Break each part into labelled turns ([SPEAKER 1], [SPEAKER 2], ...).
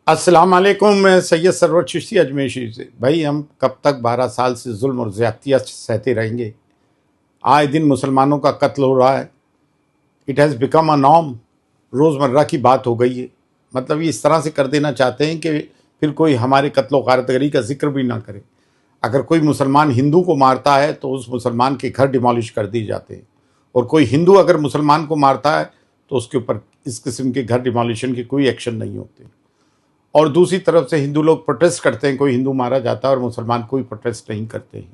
[SPEAKER 1] अस्सलाम वालेकुम। मैं सैयद सरवर चिश्ती अजमेर से। भाई हम कब तक 12 साल से जुल्म और ज़्यादतियाँ सहते रहेंगे? आए दिन मुसलमानों का कत्ल हो रहा है। It has become a norm, रोज़मर्रा की बात हो गई है। मतलब ये इस तरह से कर देना चाहते हैं कि फिर कोई हमारे कत्ल गारतगरी का जिक्र भी ना करे। अगर कोई मुसलमान हिंदू को मारता है तो उस मुसलमान के घर डिमोलिश कर दिए जाते हैं, और कोई हिंदू अगर मुसलमान को मारता है तो उसके ऊपर इस किस्म के घर डिमोलिशन के कोई एक्शन नहीं होते। और दूसरी तरफ से हिंदू लोग प्रोटेस्ट करते हैं, कोई हिंदू मारा जाता है और मुसलमान कोई प्रोटेस्ट नहीं करते हैं।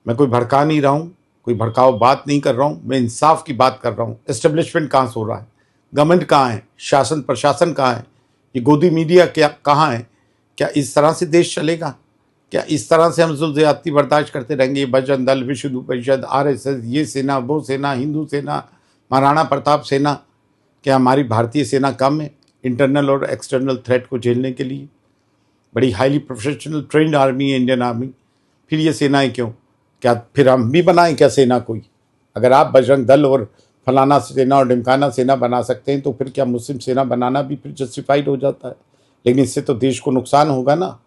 [SPEAKER 1] मैं कोई भड़का नहीं रहा हूँ, कोई भड़काऊ बात नहीं कर रहा हूँ, मैं इंसाफ की बात कर रहा हूँ। एस्टेब्लिशमेंट कहाँ से हो रहा है? गवर्नमेंट कहाँ है? शासन प्रशासन कहाँ है? ये गोदी मीडिया क्या कहाँ है? क्या इस तरह से देश चलेगा? क्या इस तरह से हम जुल्म ज़्यादती बर्दाश्त करते रहेंगे? बजरंग दल, विश्व हिंदू परिषद, RSS, ये सेना, वो सेना, हिंदू सेना, महाराणा प्रताप सेना, क्या हमारी भारतीय सेना कम है इंटरनल और एक्सटर्नल थ्रेट को झेलने के लिए? बड़ी हाईली प्रोफेशनल ट्रेंड आर्मी है इंडियन आर्मी। फिर ये सेनाएं क्यों? क्या फिर हम भी बनाएं क्या सेना कोई? अगर आप बजरंग दल और फलाना सेना और ढिमकाना सेना बना सकते हैं तो फिर क्या मुस्लिम सेना बनाना भी फिर जस्टिफाइड हो जाता है? लेकिन इससे तो देश को नुकसान होगा ना।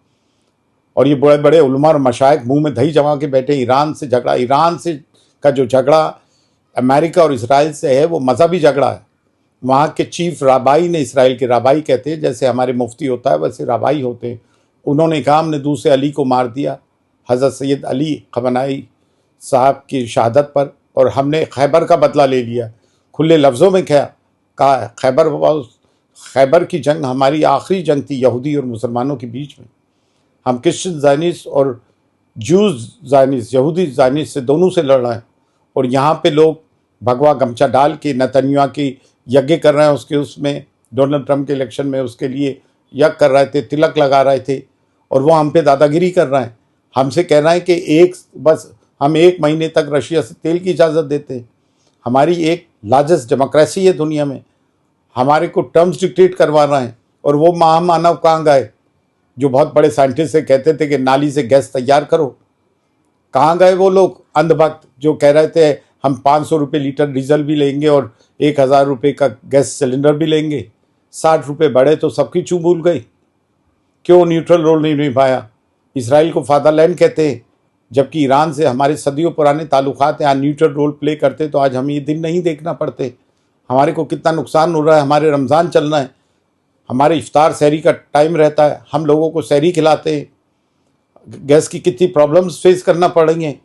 [SPEAKER 1] और ये बड़े बड़े उलमा और मशाइख मुंह में दही जमा के बैठे। ईरान से झगड़ा, ईरान से का जो झगड़ा अमेरिका और इसराइल से है वो मजहबी झगड़ा है। वहाँ के चीफ राबाई ने, इसराइल के राबाई कहते हैं, जैसे हमारे मुफ्ती होता है वैसे राबाई होते हैं, उन्होंने कहा हमने दूसरे अली को मार दिया, हज़रत सैयद अली खमनाई साहब की शहादत पर, और हमने खैबर का बदला ले लिया। खुले लफ्ज़ों में कहा खैबर की जंग हमारी आखिरी जंग थी यहूदी और मुसलमानों के बीच में। हम क्रिश्चियन ज़ायनिस्ट और जूज ज़ायनिस्ट, यहूदी ज़ायनिस्ट से दोनों से लड़ रहे हैं, और यहाँ पे लोग भगवा गमछा डाल के नेतन्याहू की यज्ञ कर रहे हैं। उसके उसमें डोनाल्ड ट्रंप के इलेक्शन में उसके लिए यज्ञ कर रहे थे, तिलक लगा रहे थे, और वो हम पे दादागिरी कर रहे हैं। हमसे कह रहे हैं कि बस हम 1 महीने तक रशिया से तेल की इजाज़त देते हैं। हमारी एक लार्जेस्ट डेमोक्रेसी है दुनिया में, हमारे को टर्म्स डिक्टेट करवा रहे हैं। और वो महामानव कहाँ गए जो बहुत बड़े साइंटिस्ट से कहते थे कि नाली से गैस तैयार करो? कहाँ गए वो लोग अंधभक्त जो कह रहे थे हम 500 रुपये लीटर डीजल भी लेंगे और 1000 रुपये का गैस सिलेंडर भी लेंगे? 60 रुपये बढ़े तो सबकी चूँ भूल गई। क्यों न्यूट्रल रोल नहीं निभाया? इसराइल को फादरलैंड कहते हैं, जबकि ईरान से हमारे सदियों पुराने ताल्लुकात हैं। न्यूट्रल रोल प्ले करते तो आज हमें ये दिन नहीं देखना पड़ते। हमारे को कितना नुकसान हो रहा है। हमारे रमज़ान चल रहा है, हमारे इफ्तार सहरी का टाइम रहता है, हम लोगों को सहरी खिलाते हैं। गैस की कितनी प्रॉब्लम्स फेस करना पड़ रही हैं,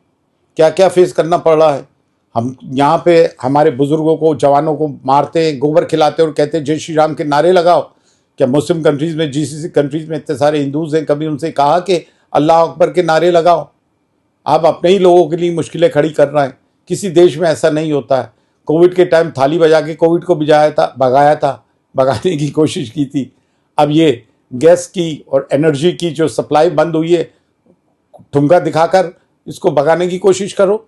[SPEAKER 1] क्या क्या फेस करना पड़ रहा है। हम यहाँ पे हमारे बुज़ुर्गों को, जवानों को मारते हैं, गोबर खिलाते हैं और कहते हैं जय श्री राम के नारे लगाओ। क्या मुस्लिम कंट्रीज़ में, GCC कंट्रीज़ में इतने सारे हिंदूज़ हैं, कभी उनसे कहा कि अल्लाह अकबर के नारे लगाओ? आप अपने ही लोगों के लिए मुश्किलें खड़ी कर रहे हैं। किसी देश में ऐसा नहीं होता है। कोविड के टाइम थाली बजा के कोविड को भगाने की कोशिश की थी। अब ये गैस की और एनर्जी की जो सप्लाई बंद हुई है, ठुमका दिखाकर इसको भगाने की कोशिश करो।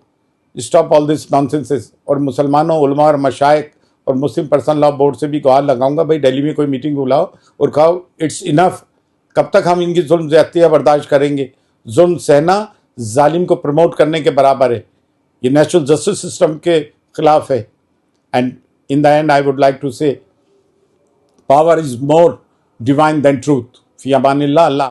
[SPEAKER 1] Stop all this nonsenses. और मुसलमानों, उलमा और मशाइख और मुस्लिम पर्सनल लॉ बोर्ड से भी गुहार लगाऊंगा, भाई दिल्ली में कोई मीटिंग बुलाओ और कहो इट्स इनफ। कब तक हम इनकी जुल्म ज़्यादतियाँ बर्दाश्त करेंगे? जुल्म सहना जालिम को प्रमोट करने के बराबर है। ये नेचुरल जस्टिस सिस्टम के खिलाफ है। And in the end I would like to say power is more divine than truth. फी अमानिल्लाह। अल्लाह।